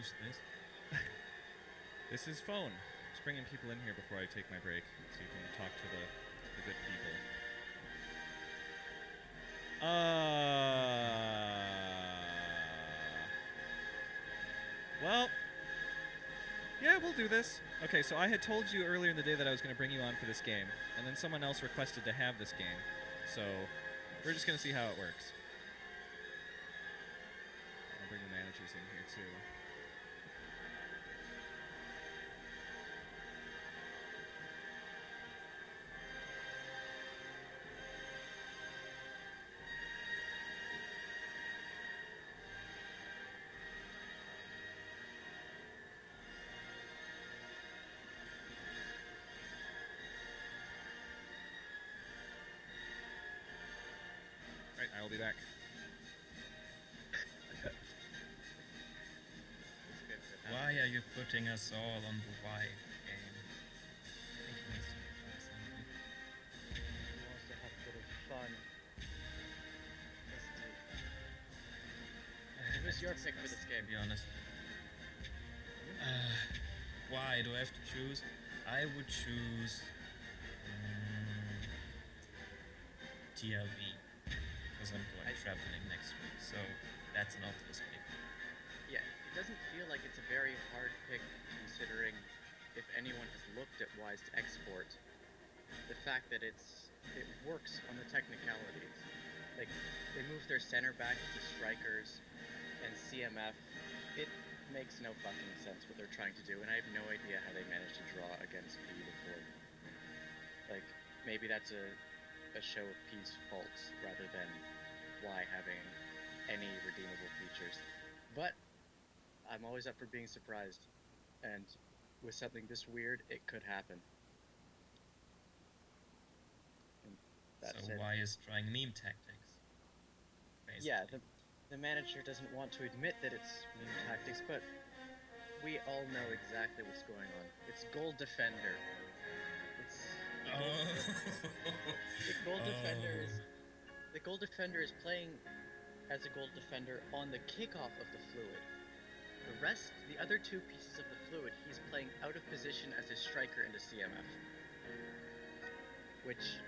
Who's this? This is phone. Just bringing people in here before I take my break, so you can talk to the good people. Well, yeah, we'll do this. Okay, so I had told you earlier in the day that I was going to bring you on for this game, and then someone else requested to have this game. So we're just going to see how it works. I'll bring the managers in here too. Right, I will be back. Why are you putting us all on the wife game? I think he wants to try something. He wants to have a bit of fun. Who's your pick for this game? To be honest. Why do I have to choose? I would choose TRV because I'm going traveling next week, so that's an obvious pick. Yeah, it doesn't feel like it's a very hard pick considering if anyone has looked at Wise to Export, the fact that it works on the technicalities. Like, they move their center back to strikers and CMF. It makes no fucking sense what they're trying to do, and I have no idea how they managed to draw against P before. Like, maybe that's a show of P's faults rather than Y having any redeemable features. But I'm always up for being surprised, and with something this weird, it could happen. And that's so it. Y is trying meme tactics. Basically. Yeah, the manager doesn't want to admit that it's meme tactics, but we all know exactly what's going on. It's goal defender. It's the goal defender is the goal defender is playing as a goal defender on the kickoff of the fluid. The other two pieces of the fluid, he's playing out of position as a striker and a CMF. Which...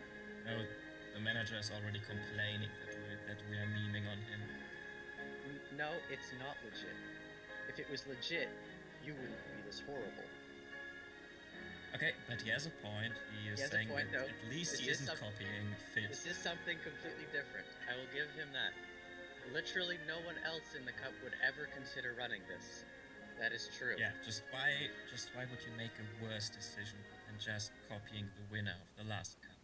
No, the manager is already complaining that we are memeing on him. No, it's not legit. If it was legit, you wouldn't be this horrible. Okay, but he has a point. He is saying that at least he isn't copying Fit. This is something completely different. I will give him that. Literally no one else in the cup would ever consider running this. That is true. Yeah, just why would you make a worse decision than just copying the winner of the last cup?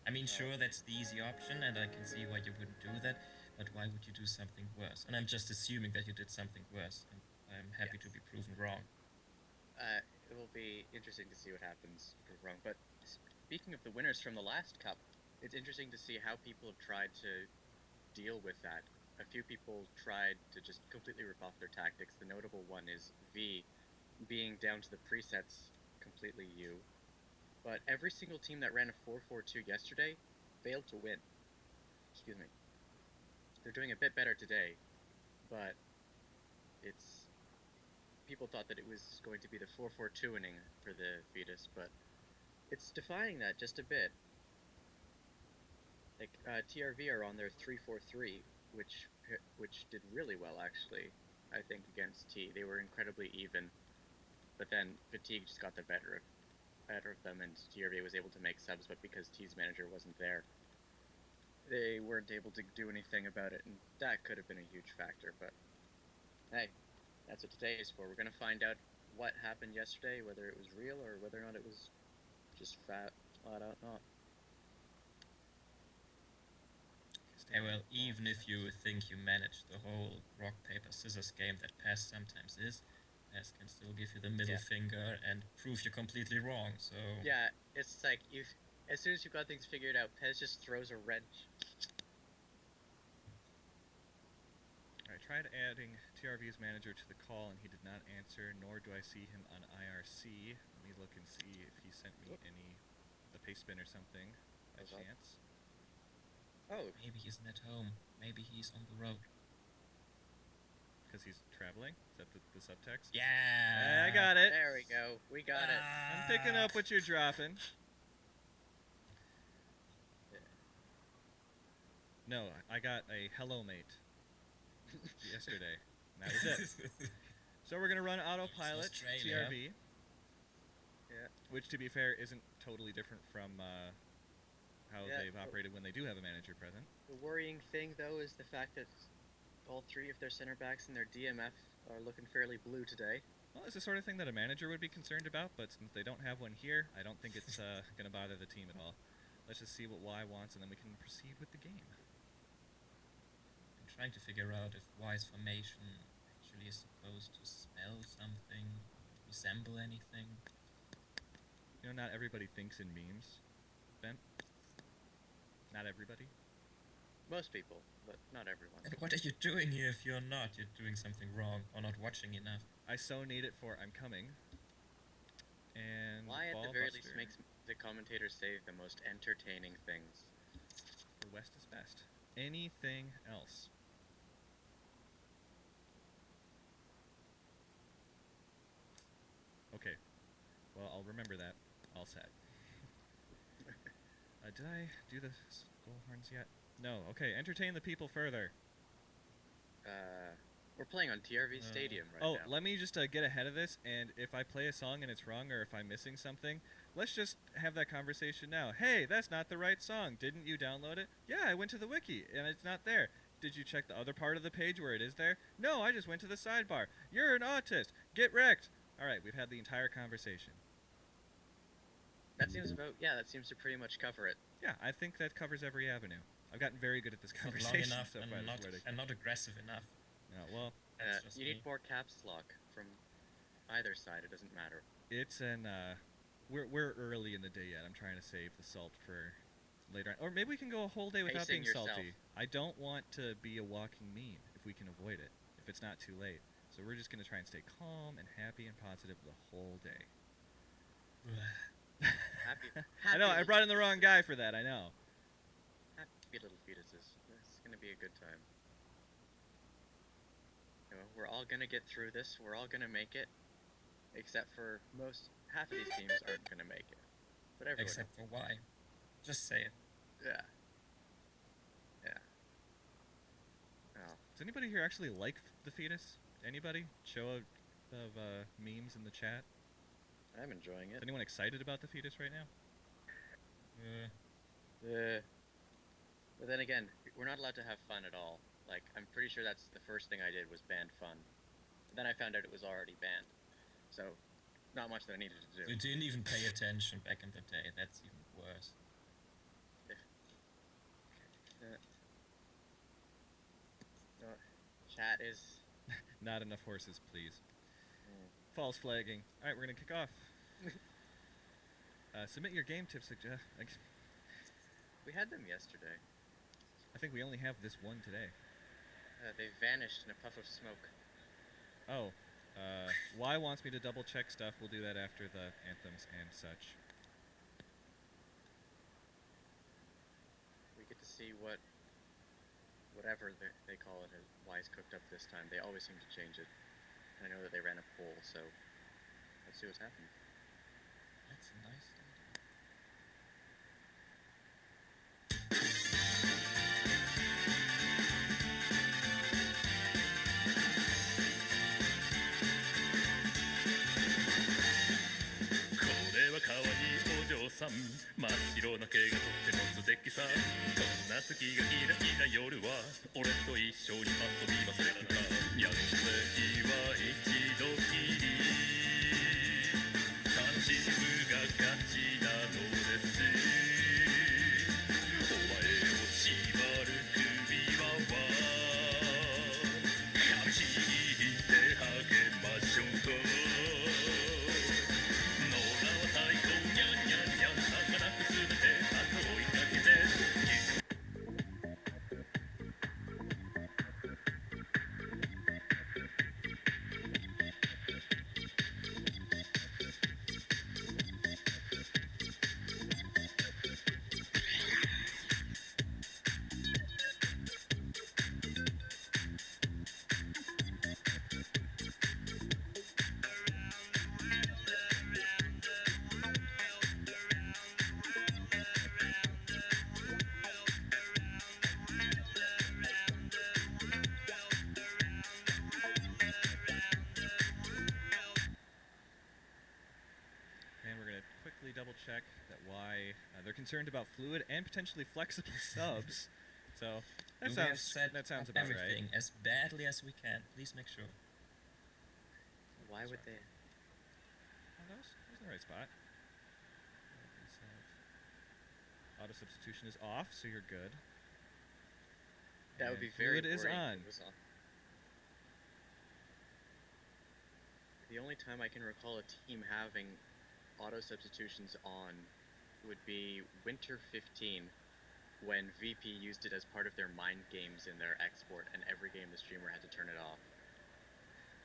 I mean, sure, that's the easy option, and I can see why you wouldn't do that, but why would you do something worse? And I'm just assuming that you did something worse, and I'm happy to be proven wrong. It will be interesting to see what happens if we're wrong. But speaking of the winners from the last cup, it's interesting to see how people have tried to deal with that. A few people tried to just completely rip off their tactics. The notable one is V, being down to the presets completely U. But every single team that ran a 4-4-2 yesterday failed to win. Excuse me. They're doing a bit better today, but it's... People thought that it was going to be the 4-4-2 inning for the Fetus, but it's defying that just a bit. Like, TRV are on their 3-4-3, which did really well, actually, I think, against T. They were incredibly even, but then Fatigue just got the better of them, and TRV was able to make subs, but because T's manager wasn't there, they weren't able to do anything about it, and that could have been a huge factor, but hey, that's what today is for. We're going to find out what happened yesterday, whether it was real or whether or not it was just flat out not. Okay, well, even if you think you managed the whole rock, paper, scissors game that PES sometimes is, PES can still give you the middle finger and prove you're completely wrong, so... Yeah, it's like, as soon as you've got things figured out, PES just throws a wrench. I tried adding TRV's manager to the call and he did not answer, nor do I see him on IRC. Let me look and see if he sent me the paste spin or something by chance. Oh. Maybe he's not home. Maybe he's on the road. because he's traveling. Is that the subtext? Yeah. I got it. There we go. We got it. I'm picking up what you're dropping. No, I got a hello mate yesterday. And that was it. So we're gonna run autopilot Australia. TRV. Yeah. Which, to be fair, isn't totally different from how Yeah, they've operated when they do have a manager present. The worrying thing, though, is the fact that all three of their center backs and their DMF are looking fairly blue today. Well, it's the sort of thing that a manager would be concerned about, but since they don't have one here, I don't think it's going to bother the team at all. Let's just see what Y wants, and then we can proceed with the game. I'm trying to figure out if Y's formation actually is supposed to spell something, resemble anything. You know, not everybody thinks in memes, Ben. Not everybody. Most people, but not everyone. And what are you doing here if you're not? You're doing something wrong or not watching enough. I so need it for I'm coming. And Why, at ball the very buster. least, makes the commentators say the most entertaining things. The West is best. Anything else? Okay. Well, I'll remember that. All set. Did I do the goal horns yet? No. Okay, entertain the people further. We're playing on TRV Stadium right Oh, now. let me just get ahead of this, and if I play a song and it's wrong or if I'm missing something, let's just have that conversation now. Hey, that's not the right song. Didn't you download it? Yeah, I went to the wiki, and it's not there. Did you check the other part of the page where it is there? No, I just went to the sidebar. You're an autist. Get wrecked. All right, we've had the entire conversation. That seems to pretty much cover it. Yeah, I think that covers every avenue. I've gotten very good at this It's not long conversation enough so far. and not aggressive enough. Well, That's just You me. need more caps lock from either side. It doesn't matter. it's an we're early in the day yet. I'm trying to save the salt for later on. Or maybe we can go a whole day without Pacing being yourself. salty. I don't want to be a walking meme if we can avoid it, if it's not too late. So we're just going to try and stay calm and happy and positive the whole day. Happy I know, I little- brought in the wrong guy for that, I know. Happy little fetuses. It's gonna be a good time. You know, we're all gonna get through this. We're all gonna make it, except for half of these teams aren't gonna make it. But everyone Except for Y. Just say it. else. Yeah. Oh, Does anybody here actually like the fetus? Anybody? Show of memes in the chat. I'm enjoying Is it. anyone excited about the fetus right now? But then again, we're not allowed to have fun at all. Like, I'm pretty sure that's the first thing I did was ban fun. But then I found out it was already banned. So, not much that I needed to do. You didn't even pay attention back in the day. That's even worse. No, chat is. Not enough horses, please. Mm. False flagging. All right, we're gonna kick off. Submit your game tips. We had them yesterday. I think we only have this one today. They vanished in a puff of smoke. Oh, Y wants me to double check stuff. We'll do that after the anthems and such. We get to see whatever they call it as Wise cooked up this time. They always seem to change it. I know that they ran a poll, so let's see what's happened. That's a nice idea.真っ白な毛がとっても素敵さ。こんな月がキラキラ夜は俺と一緒に遊びませんか。やるべきは一度きり楽しむが勝ち。check that why they're concerned about fluid and potentially flexible subs. So that We have sounds set that sounds up about right. everything as badly as we can. Please make sure. Why would Sorry. they? Oh, that was the right spot. Reset. Auto substitution is off, so you're good. That would And be very fluid is boring if on. it was on. The only time I can recall a team having auto substitutions on would be Winter 15, when VP used it as part of their mind games in their export, and every game the streamer had to turn it off.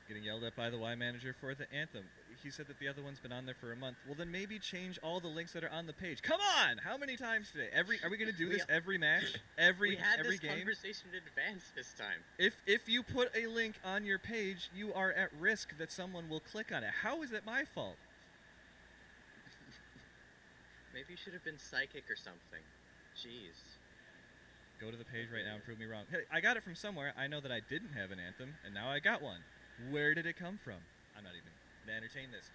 Getting yelled at by the Y manager for the anthem. He said that the other one's been on there for a month. Well, then maybe change all the links that are on the page. Come on! How many times today? Are we going to do this every match? We had every this game? conversation in advance this time. If you put a link on your page, you are at risk that someone will click on it. How is it my fault? Maybe you should have been psychic or something. Jeez. Go to the page right now and prove me wrong. Hey, I got it from somewhere. I know that I didn't have an anthem, and now I got one. Where did it come from? I'm not even going to entertain this.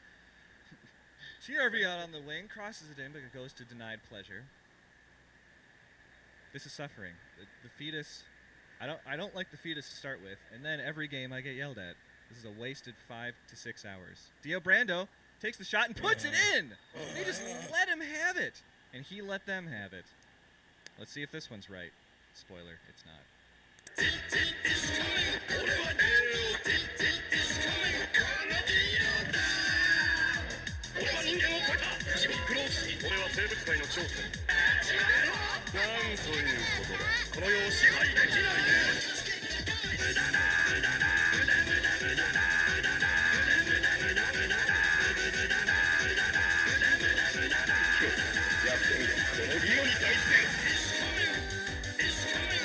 TRV out on the wing, crosses it in, but it goes to denied pleasure. This is suffering. The fetus, I don't like the fetus to start with, and then every game I get yelled at. This is a wasted 5 to 6 hours. Dio Brando takes the shot and puts it in! They just let him have it! And he let them have it. Let's see if this one's right. Spoiler, it's not. 俺は人間を超えたジミー・クロース俺は生物界の頂点なんということだこの世を支配できないね無駄だ無駄だ無駄無駄無駄だ無駄だ無駄無駄無駄だ無駄だ無駄だ無駄無駄無駄だやってみろこのリオに対して It's coming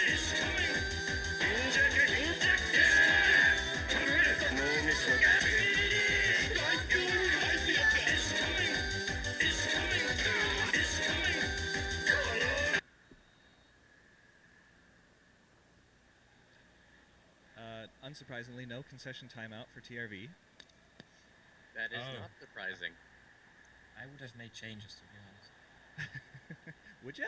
It's coming 貧弱貧弱脳みそが Unsurprisingly, no concession timeout for TRV. That is Oh. not surprising. I would have made changes, to be honest. Would ya?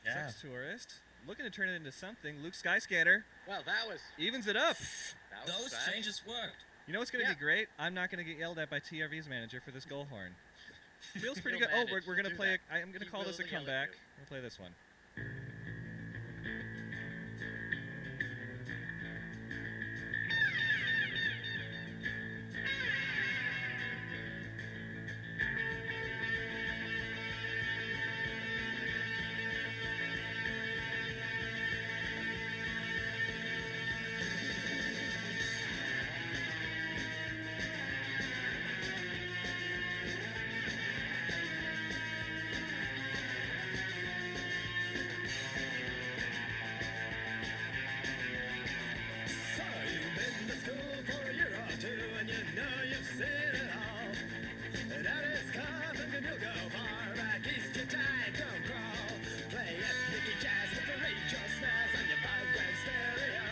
Yeah. Sex tourist. Looking to turn it into something. Luke Skyscanner Well, that was evens it up. that was Those fast. changes worked. You know what's going to Yeah. be great? I'm not going to get yelled at by TRV's manager for this goal horn. Feels pretty He'll good. Oh, manage we're going to to do play. that. I'm going to He call this a will yell at comeback. you. We'll play this one. So you've been to school for a year or two and you know you've seen it all. And that is coming and you'll go far back east, you die, don't crawl. Play ethnic jazz to parade your snares on your bug and stereo.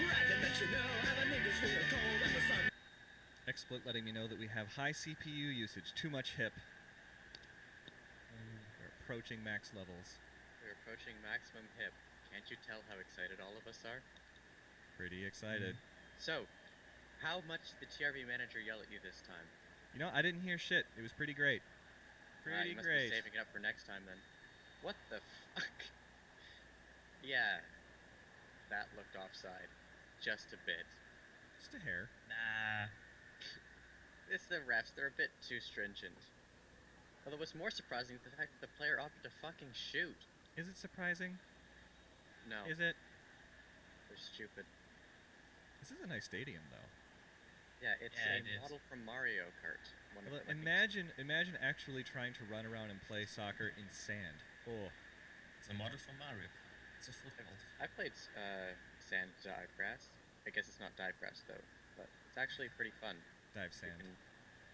Bragging that you know how the niggas feel cold and the sun. XSplit letting me know that we have high CPU usage. Too much hip. We're approaching max levels. We're approaching maximum hip. Can't you tell how excited all of us are? Pretty excited. So, how much did the TRV manager yell at you this time? You know, I didn't hear shit. It was pretty great. Pretty you must great. be saving it up for next time then. What the fuck? Yeah, that looked offside. Just a bit. Just a hair. Nah. It's the refs, they're a bit too stringent. Although what's more surprising is the fact that the player opted to fucking shoot. Is it surprising? No, Is it? they're stupid. This is a nice stadium, though. Yeah, it's Yeah, a it is. model from Mario Kart. One of Although, them, I think. imagine actually trying to run around and play soccer in sand. Oh, It's a model from Mario Kart. It's a football. I played sand dive grass. I guess it's not dive grass though, but it's actually pretty fun. dive You sand. can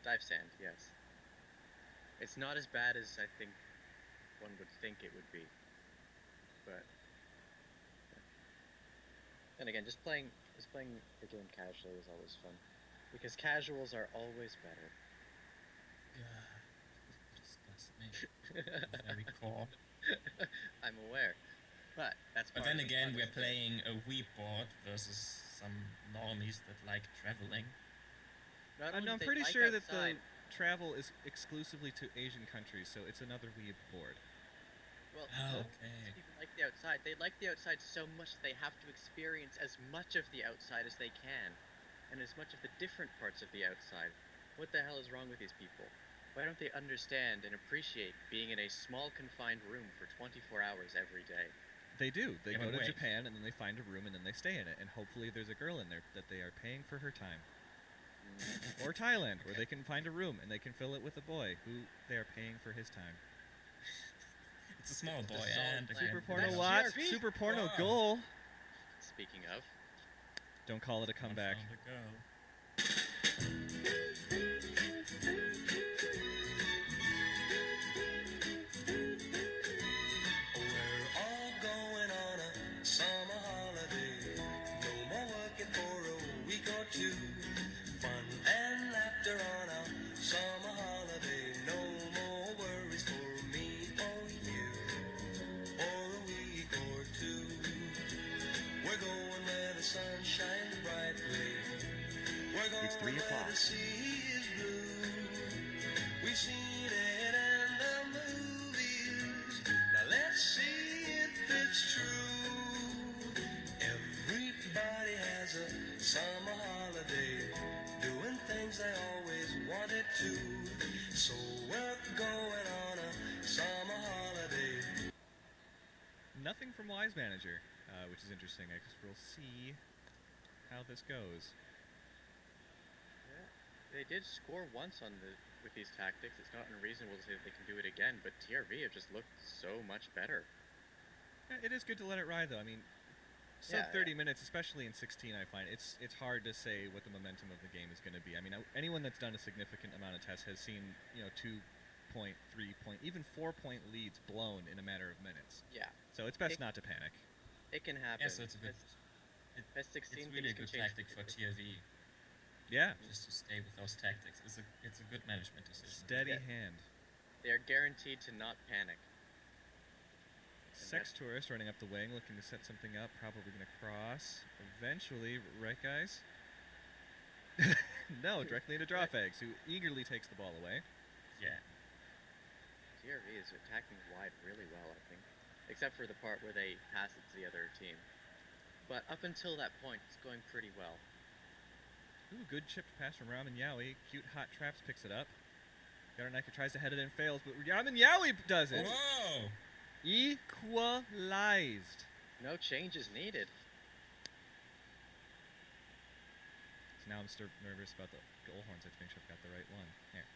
dive sand, yes. It's not as bad as I think one would think it would be, but then again, just playing the game casually is always fun, because casuals are always better. Disgust me. Very core. I'm aware. But that's But part then of the again, fun, we're isn't it? playing a Wii board versus some normies that like traveling. Not I'm only do they pretty like sure that outside, the travel is exclusively to Asian countries, so it's another Weeb board. well, Oh, most okay. people like the outside. They like the outside so much they have to experience as much of the outside as they can, and as much of the different parts of the outside. What the hell is wrong with these people? Why don't they understand and appreciate being in a small confined room for 24 hours every day? They do. They Yeah, go but to wait. Japan and then they find a room and then they stay in it, and hopefully there's a girl in there that they are paying for her time. Or Thailand, where they can find a room and they can fill it with a boy who they are paying for his time. It's a small It's a boy solid and plan. Super That's porno GRV. watch, super porno Wow. goal. Speaking of, Don't call it a comeback. Found a girl. We're all going on a summer holiday. No more working for a week or two. Fun and laughter on a summer holiday. No more worries for me or you. For a week or two. We're going where the sun shines brightly. We're going It's 3 where o'clock. the sea is blue. We've seen it in the movies. Now let's see if it's true. Everybody has a summer holiday, doing things they always wanted to. So we're going on a summer holiday. Nothing from Wise Manager, which is interesting. I guess we'll see how this goes. they did score once with these tactics. It's not unreasonable to say that they can do it again, but TRV have just looked so much better. It is good to let it ride, though. I mean, sub Yeah, 30 minutes, especially in 16, I find it's hard to say what the momentum of the game is going to be. I mean, anyone that's done a significant amount of tests has seen 2-point, 3-point, even 4-point leads blown in a matter of minutes. Yeah, So it's best It- not to panic. it can happen. Yeah, so it's a good. Best 16 It's really a things good can change tactic for quickly. TRV, Yeah, just to stay with those tactics. It's a good management decision. steady Yeah. hand. They are guaranteed to not panic. Sex tourist running up the wing, looking to set something up, probably going to cross. Eventually, right, guys? No, directly into Drawfags, who eagerly takes the ball away. Yeah. TRV is attacking wide really well, I think. Except for the part where they pass it to the other team. But up until that point, it's going pretty well. Ooh, good chipped pass from Ramen Yowie. Cute Hot Traps picks it up. Yaranaka tries to head it in, fails, but Ramen Yowie does it. Whoa! Equalized. No changes needed. So now I'm still nervous about the goal horns. I have to make sure I've got the right one. Here.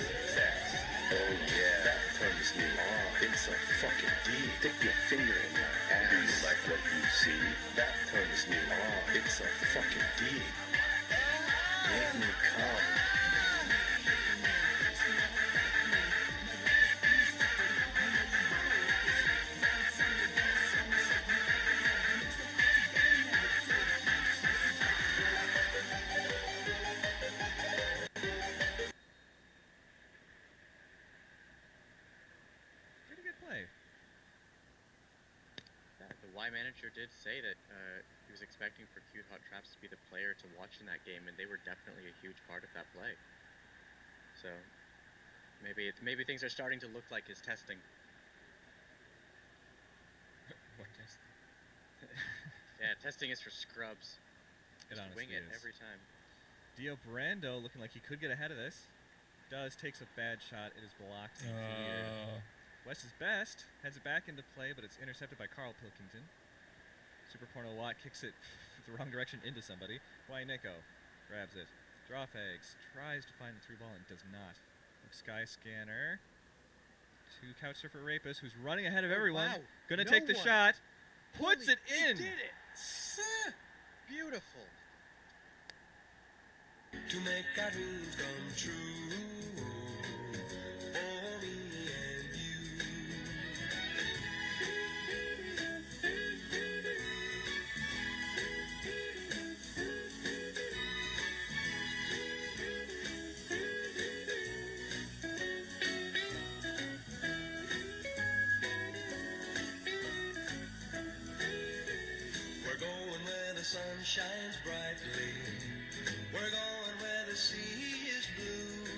Oh yeah, that turns me on. It's a fucking D. Stick your finger in my ass. Do you like what you see? That turns me on. It's a fucking D. Let me come. Pretty good play. The Y manager did say that he was expecting for Cute Hot Traps to be the player to watch in that game, and they were definitely a huge part of that play. So maybe things are starting to look like his testing. What test? Yeah, testing is for scrubs. It Just honestly wing it is. every time. Dio Brando looking like he could get ahead of this. Does, takes a bad shot. It is blocked and cleared. Oh. West's best heads it back into play, but it's intercepted by Carl Pilkington. Super Porno Watt kicks it the wrong direction into somebody. Neko grabs it. Drawfags tries to find the through ball and does not. Sky Scanner to Couch Surfer Rapist, who's running ahead of everyone. Wow. Gonna No take the one. shot. Puts Holy- it in. They did it. Beautiful. To make our dreams come true for me and you. We're going where the sun shines brightly. We're going where the sea is blue.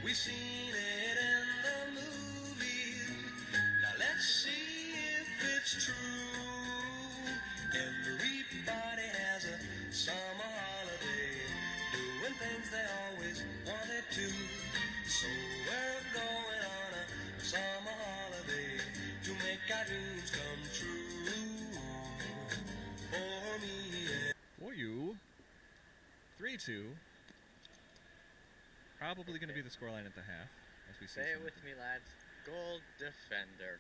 We've seen it in the movies. Now let's see if it's true. Everybody has a summer holiday, doing things they always wanted to. So we're going on a summer holiday to make our dreams come true. For me and For you, 3-2. Probably going to be the scoreline at the half, as we see. Say it some- with me, lads. Gold defender.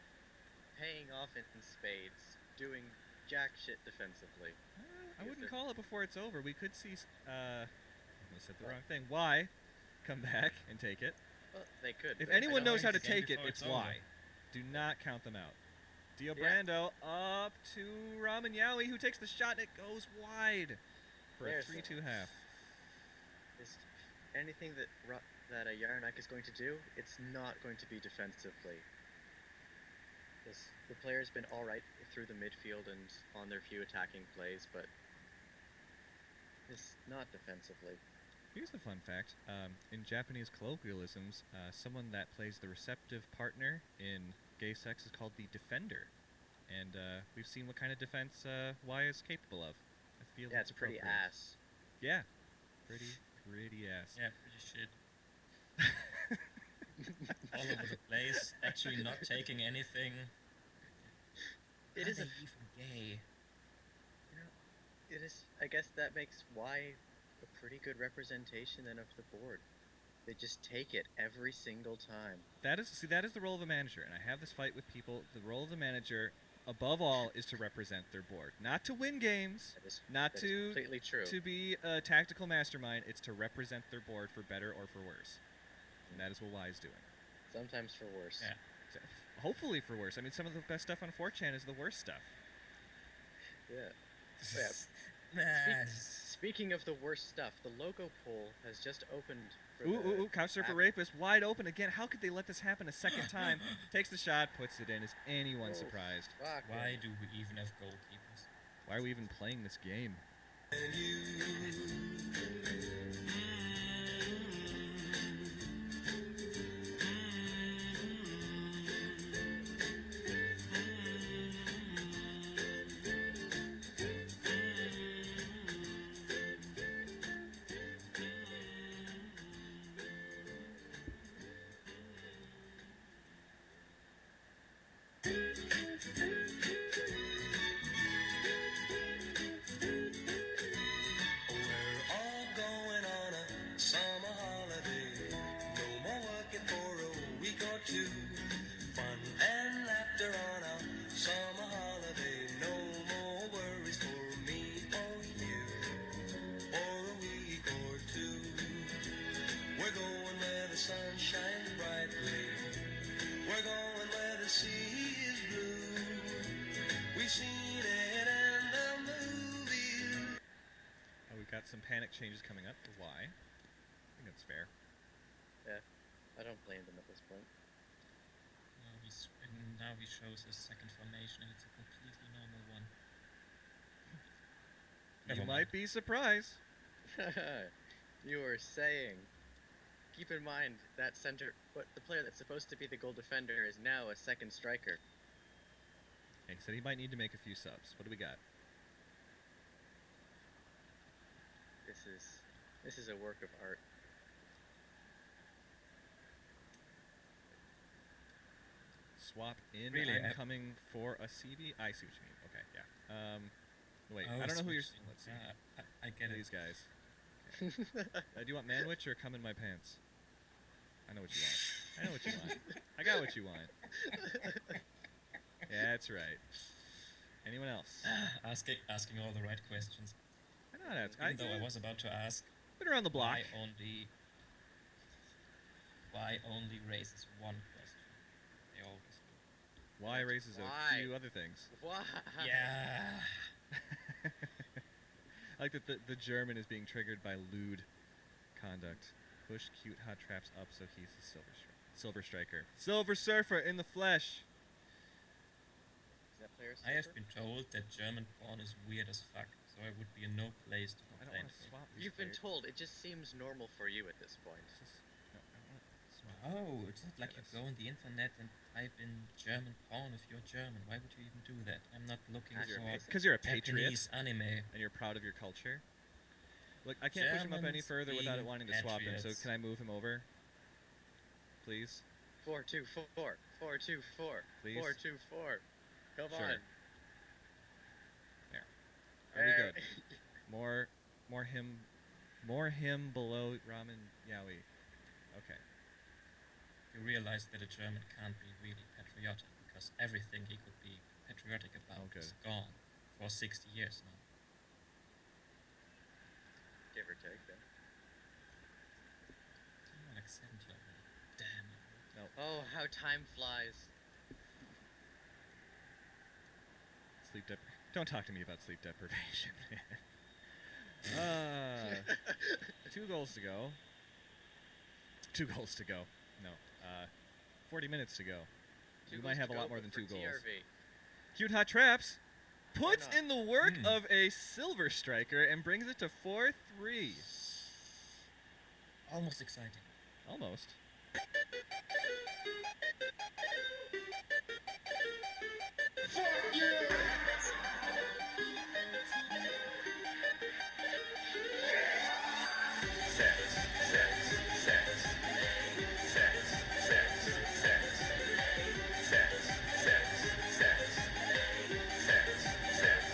Paying off in spades. Doing jack shit defensively. I Yes, wouldn't sir. call it before it's over. We could see. I almost said the wrong thing. Why? Come back and take it. Well, they could. If but anyone I don't knows how to like the game take it, before it's it's over. why. Do not count them out. Dio Yeah. Brando up to Ramen Yowie, who takes the shot and it goes wide for There's a the- 3-2 half. Is anything that that a Yarnak is going to do, it's not going to be defensively. The player's been all right through the midfield and on their few attacking plays, but it's not defensively. Here's the fun fact. In Japanese colloquialisms, someone that plays the receptive partner in gay sex is called the defender. And we've seen what kind of defense Y is capable of. I feel Yeah, that's it's pretty appropriate. ass. Yeah. Pretty ass. Yeah, pretty shit. All over the place. Actually, not taking anything. It Are is a they even gay? It is. I guess that makes Y a pretty good representation then of the board. They just take it every single time. That is the role of a manager, and I have this fight with people. The role of the manager, above all, is to represent their board, not to win games, That is not that is to completely true. to be a tactical mastermind. It's to represent their board for better or for worse, and that is what Y is doing. Sometimes for worse. Yeah. So, hopefully for worse. I mean, some of the best stuff on 4chan is the worst stuff. Yeah. Nah, Speaking of the worst stuff, the logo poll has just opened. For Ooh, couch surfer app. rapist, wide open again. How could they let this happen a second time? Takes the shot, puts it in. Is anyone Oh, surprised? Fuck. why do we even have goalkeepers? Why are we even playing this game? we're all going on a summer holiday. No more working for a week or two. Fun and laughter on a summer holiday. No more worries for me or you. For a week or two. We're going where the sun shines brightly. We're going where the sea is blue. We've seen it in the movies. We've got some panic changes coming up for Y. I think that's fair. I don't blame them at this point. Now he shows his second formation, and it's a completely normal one. You Never might mind. be surprised. You were saying. Keep in mind that the player that's supposed to be the goal defender is now a second striker. And he said he might need to make a few subs. What do we got? This is a work of art. Swap in. Really, I'm I- coming for a CB. I see what you mean. Okay, yeah. Wait, Oh, I don't know who you're. switching. Let's see. I get it. These guys. Do you want Manwich or come in my pants? I know what you want. I know what you want. I got what you want. Yeah, that's right. Anyone else? Asking all the right questions. Why not ask? Even though I was about to ask been around the block. why only raises one question. They always do. Why raises a Why? few other things. Why? Yeah. I like that the German is being triggered by lewd conduct. Push cute hot traps up so he's the Silver Striker. Silver Surfer in the flesh. Is that player I have silver? been told that German porn is weird as fuck, so I would be in no place to I don't complain. want to swap these You've been players. told. It just seems normal for you at this point. It's just- no, I don't want to swap. Oh, it's not like you Yes. go on the internet and type in German porn if you're German. Why would you even do that? I'm not looking Because you're for amazing. Because you're a patriot Japanese anime. and you're proud of your culture. Look, I can't push him up any Germans further without it being wanting to swap him, so patriots. can I move him over? Please? 4-2-4. 4-2-4. Please? 4-2-4. Come Sure. on. There. Are we good? Hey. More him below Ramen Yaoi. Okay. You realize that a German can't be really patriotic because everything he could be patriotic about Oh, good. is gone for 60 years now. Give or take, then. I'm like 70 already. Damn. No. Oh, how time flies. Sleep Don't talk to me about sleep deprivation. 2 goals to go. 2 goals to go. No. 40 minutes to go. Two We goals might have to a go, lot more but than for 2 goals. TRV. Cute Hot Traps puts not? in the work Hmm. of a Silver Striker and brings it to 4-3. Almost exciting. Almost.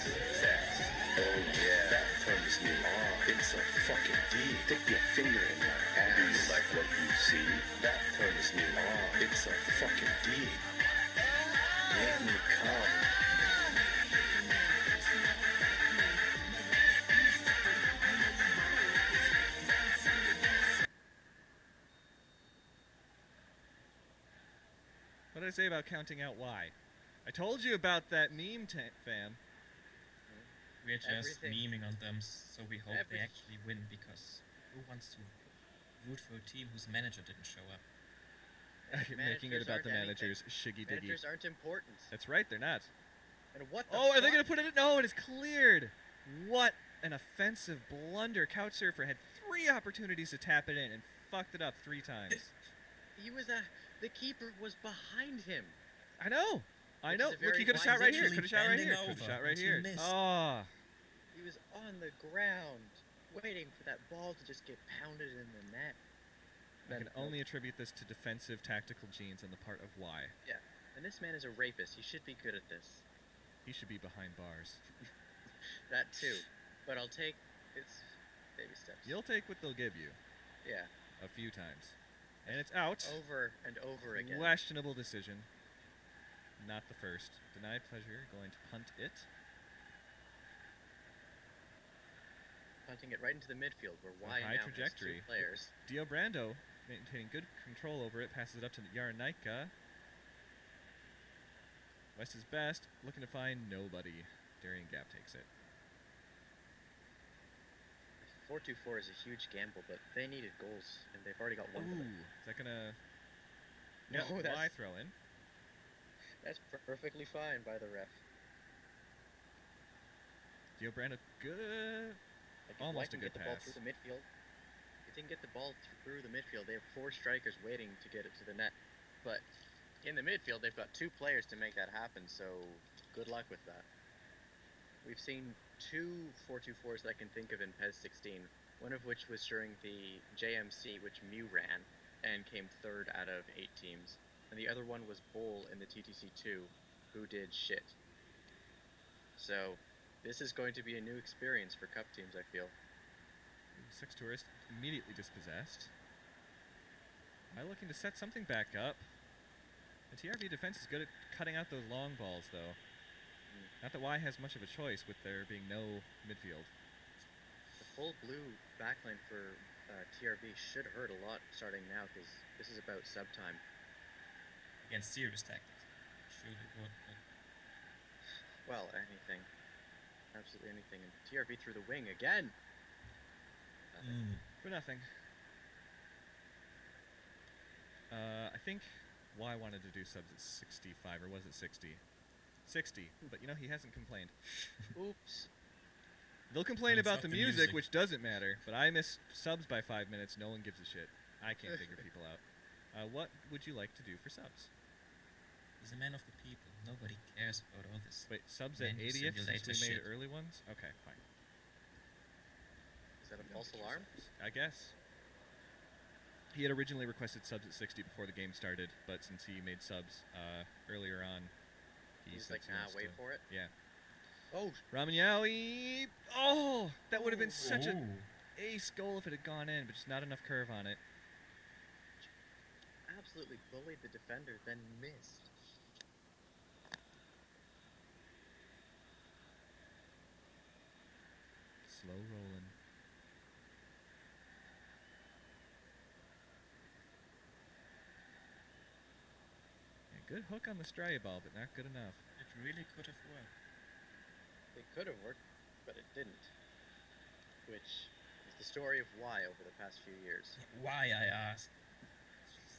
Oh yeah, that turns me on. It's a fucking D. Stick your finger in my ass. Do you like what you see? That turns me on. It's a fucking D. Let me come. What did I say about counting out Y? I told you about that meme, fam. We're just Everything- memeing on them, so we hope every- they actually win because who wants to root for a team whose manager didn't show up? Making it Managers about the aren't anything. managers. Shiggy diggy. Managers aren't important. That's right, they're not. And what the Oh, are they fuck? going to put it in? No, it is cleared. What an offensive blunder. Couch Surfer had 3 opportunities to tap it in and fucked it up 3 times. He was the keeper was behind him. I know. I Which know. is a Look, he very could have shot wide right here. literally Could have shot right bending here. Could have over, shot right but you here. missed. Oh. He was on the ground, waiting for that ball to just get pounded in the net. I can Nope. only attribute this to defensive tactical genes on the part of Y. And this man is a rapist. He should be good at this. He should be behind bars. That too. But I'll take it's baby steps. You'll take what they'll give you Yeah. a few times. And it's out. Over and over again. Questionable decision. Not the first. Denied pleasure. Going to punt it. Punting it right into the midfield where A Y high now trajectory. has 2 players. Dio Brando maintaining good control over it. Passes it up to Yarnaika. West is best. Looking to find nobody. Darian Gap takes it. 4-2-4 is a huge gamble, but they needed goals, and they've already got one. of them. Ooh. Is that gonna... No, Yep, that's- Y throw in. That's perfectly fine by the ref. Dio Brando good. Like, if Almost Y a can good get the ball pass. through the midfield. If they can get the ball through the midfield, they have 4 strikers waiting to get it to the net. But in the midfield, they've got 2 players to make that happen. So good luck with that. We've seen 2 4-2-4s that I can think of in PES 16. One of which was during the JMC, which Mew ran and came 3rd out of 8 teams. And the other one was Bull in the TTC2, who did shit. So this is going to be a new experience for cup teams, I feel. 6 tourist immediately dispossessed. Am I looking to set something back up? The TRV defense is good at cutting out those long balls, though. Not that Y has much of a choice with there being no midfield. The full blue backline for TRV should hurt a lot starting now because this is about sub time. Against serious tactics. Surely would, but Well, anything. Absolutely anything. And TRV through the wing again. For nothing. I think Y wanted to do subs at 65, or was it 60? 60. But you know, he hasn't complained. Oops. They'll complain Well, it's about not the the music, music. which doesn't matter, but I miss subs by 5 minutes. No one gives a shit. I can't figure people out. What would you like to do for subs? he's a man of the people. Nobody cares about all this. Wait, subs at Menu 80th since we simulator made shit. early ones? Okay, fine. Is that a false alarm? I guess. He had originally requested subs at 60 before the game started, but since he made subs earlier on, He's said like, he nah, wants wait to- for it. Yeah. Oh, Ramen Yowie! Oh! That would have been such a Ooh. ace goal if it had gone in, but just not enough curve on it. absolutely bullied the defender, then missed. Slow rolling. Yeah, good hook on the Straya ball, but not good enough. It really could have worked. It could have worked, but it didn't. Which is the story of why over the past few years. Why, I asked. It's just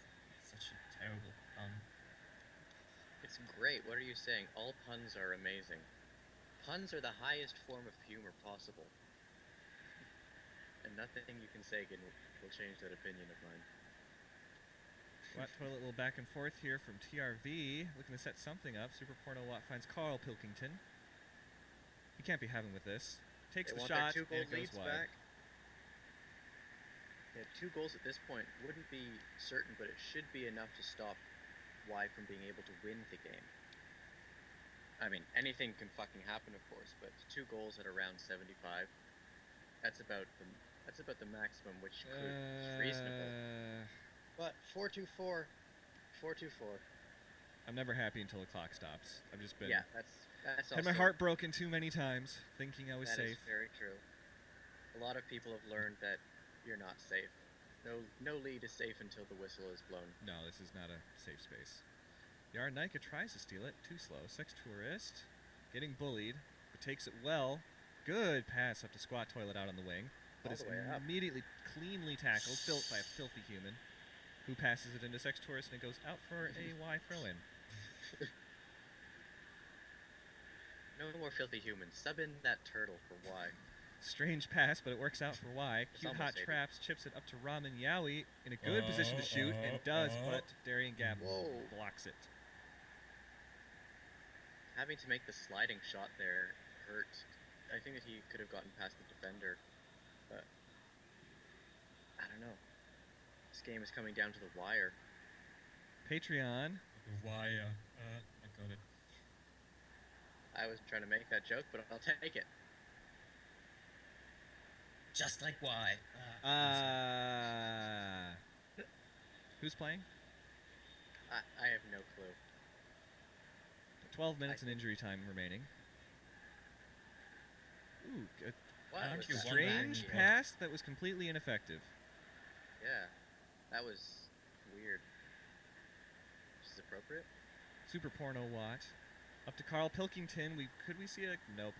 such a terrible pun. It's great. What are you saying? All puns are amazing. Puns are the highest form of humor possible. And nothing you can say will change that opinion of mine. Watt toilet little back and forth here from TRV, looking to set something up. Super Porno Watt finds Carl Pilkington. He can't be having with this. Takes They the want shot, their 2 and goal it goes leads wide. back. Yeah, 2 goals at this point wouldn't be certain, but it should be enough to stop Y from being able to win the game. I mean, anything can fucking happen, of course, but 2 goals at around 75. That's about the maximum, which is reasonable. But 4-2-4, 4-2-4. I'm never happy until the clock stops. I've just been Yeah, that's had also, my heart broken too many times, thinking I was that is safe. very true. A lot of people have learned that you're not safe. No lead is safe until the whistle is blown. No, this is not a safe space. Yarnaika tries to steal it. Too slow. Sex Tourist getting bullied, but takes it well. Good pass up to Squat Toilet out on the wing, but All it's the way up. immediately cleanly tackled by a filthy human, who passes it into Sex Tourist and it goes out for a Y throw-in. No more filthy humans. Sub in that turtle for Y. Strange pass, but it works out for Y. It's Cute almost Hot 80. Traps chips it up to Ramen Yowie in a good position to shoot, and does, but Darian Gab Whoa. blocks it. Having to make the sliding shot there hurt. I think that he could have gotten past the defender, but I don't know. This game is coming down to the wire. Patreon. Why? I got it. I was trying to make that joke, but I'll take it. Just like why? Who's playing? I have no clue. 12 minutes and injury time remaining. Ooh, a What Aren't was you that? strange Yeah. pass that was completely ineffective. Yeah, that was weird. Which is appropriate. Super Porno Watt. Up to Carl Pilkington. Could we see a... Nope.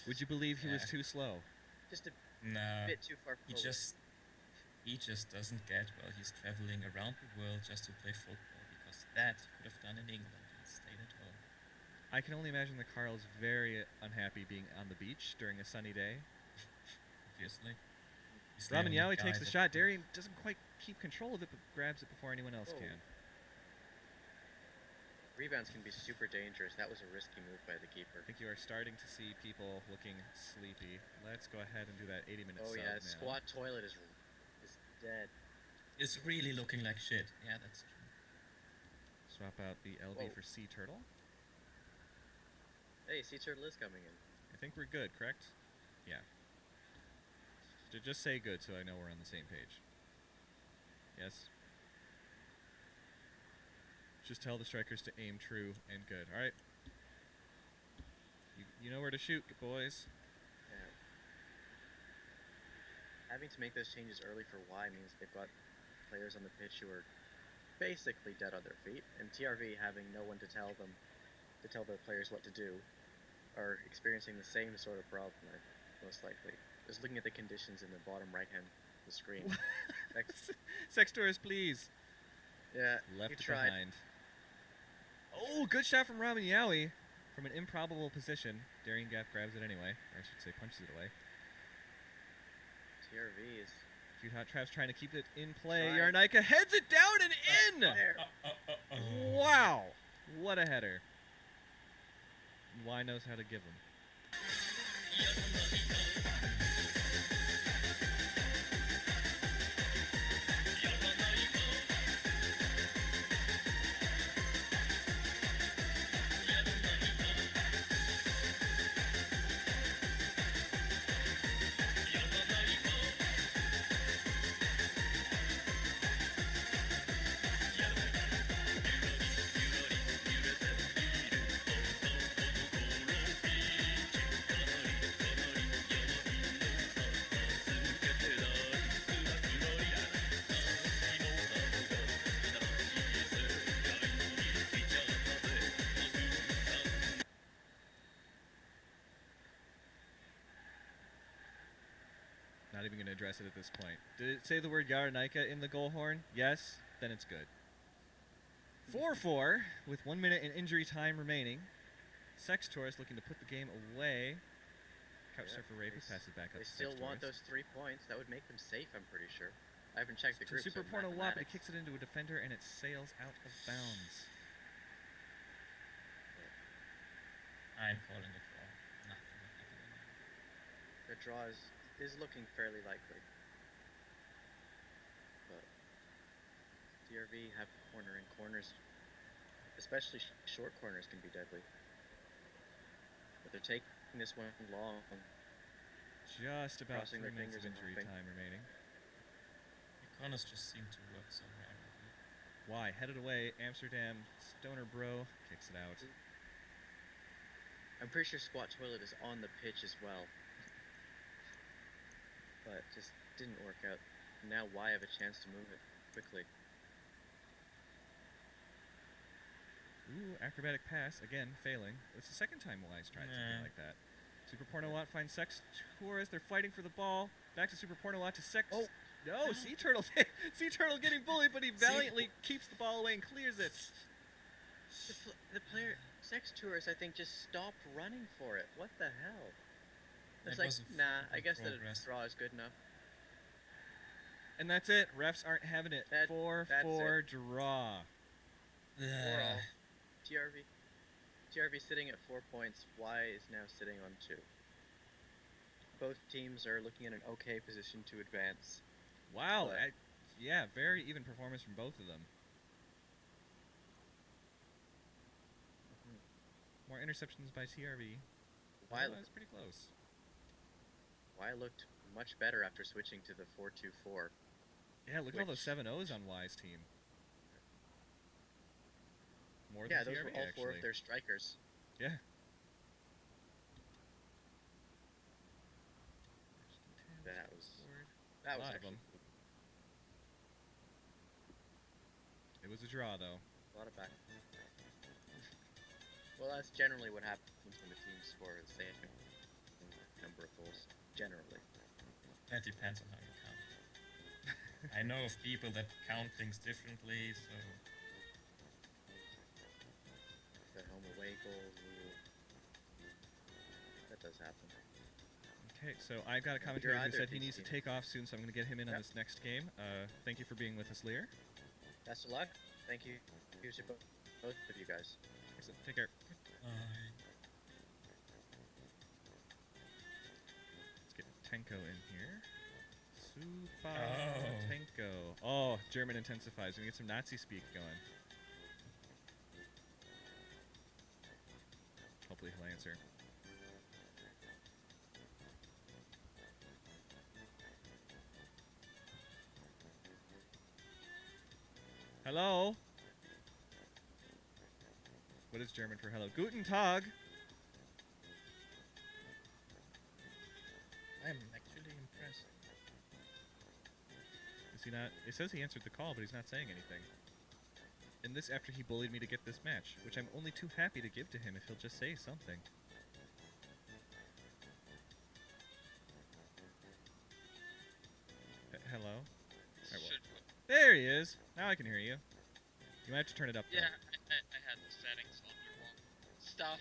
Would you believe he was Yeah. too slow? Just a Nah. bit too far He forward. just doesn't get well. He's traveling around the world just to play football because that he could have done in England and stayed at home. I can only imagine that Carl is very unhappy being on the beach during a sunny day. Obviously. He's the Ramen only Yowie guy takes the that shot. could- Darian doesn't quite keep control of it, but grabs it before anyone else Whoa. can. Rebounds can be super dangerous. That was a risky move by the keeper. I think you are starting to see people looking sleepy. Let's go ahead and do that 80-minute Oh sub yeah, now. squat toilet is dead. It's really looking like shit. Yeah, that's true. Swap out the LB Whoa. for Sea Turtle. Hey, Sea Turtle is coming in. I think we're good, correct? Yeah. Just say good so I know we're on the same page. Yes? Just tell the strikers to aim true and good. Alright. You know where to shoot, boys. Yeah. Having to make those changes early for Y means they've got players on the pitch who are basically dead on their feet, and TRV having no one to tell their players what to do, are experiencing the same sort of problem. Most likely, just looking at the conditions in the bottom right hand of the screen. Sextors, please. Yeah, Left he it tried. behind. Oh, good shot from Robin Yowie from an improbable position. Darian Gap grabs it anyway, or I should say punches it away. TRV is Cute Hot Traps trying to keep it in play. Trying. Yarnaika heads it down and in! there. Wow! What a header. Y knows how to give them. Not even going to address it at this point. Did it say the word Yarnaika in the goal horn? Yes? Then it's good. 4-4 with 1 minute in injury time remaining. Sextors looking to put the game away. Couch Yeah, surfer Raven passes back up They to still want Sextors. those 3 points. That would make them safe, I'm pretty sure. I haven't checked the To group. Super so Porno Wap, but it mathematics- kicks it into a defender and it sails out of bounds. I'm calling the draw. Nothing will happen anymore. The draw is looking fairly likely. But DRV have corner, and corners, especially short corners, can be deadly. But they're taking this one long. Just about Crossing 3 their minutes of fingers and injury hoping. time remaining. The corners just seem to work so rarely. Y headed away. Amsterdam Stoner Bro kicks it out. I'm pretty sure Squat Toilet is on the pitch as well. But just didn't work out. Now Y have a chance to move it quickly. Ooh, acrobatic pass, again, failing. It's the second time Y's tried something Nah. like that. Super Porno Watt finds Sextors. They're fighting for the ball. Back to Super Porno Watt to Sex. Oh. No, Sea Turtle. Sea Turtle getting bullied, but he valiantly keeps the ball away and clears it. The player, Sex Tours, I think, just stopped running for it. What the hell? It's That like, was a nah, I fucking guess that a progress. draw is good enough. And that's it. Refs aren't having it. That's 4-4 draw. For all. TRV sitting at 4 points. Y is now sitting on 2. Both teams are looking at an okay position to advance. Wow. But- Yeah, very even performance from both of them. More interceptions by TRV. Y, That was pretty close. Y looked much better after switching to the 4-2-4. Yeah, look at all those Which- 7-0s on Y's team. More Yeah, than those TRV, were all 4 actually. of their strikers. Yeah. That was A lot of actually them. It was a draw, though. a lot of back. Well, that's generally what happens when the teams score the same number of goals. Generally. That depends on how you count. I know of people that count things differently, so The home away goal rule. That does happen. Okay, so I've got a You're commentator who either said he of needs these to take off soon, so I'm going to get him in on Yep. this next game. Thank you for being with us, Lear. Best of luck. Thank you. Here's your both of you guys. Excellent. Take care. Let's get Tenko in here. Super Oh. Tenko. Oh, German intensifies. We can get some Nazi speak going. Hopefully he'll answer. Hello? What is German for hello? Guten Tag. I'm actually impressed. Is he not? It says he answered the call, but he's not saying anything. And this after he bullied me to get this match, which I'm only too happy to give to him if he'll just say something. Hello? Alright, well, there he is! Now I can hear you. You might have to turn it up, though. Yeah, I had the settings on the wrong stuff.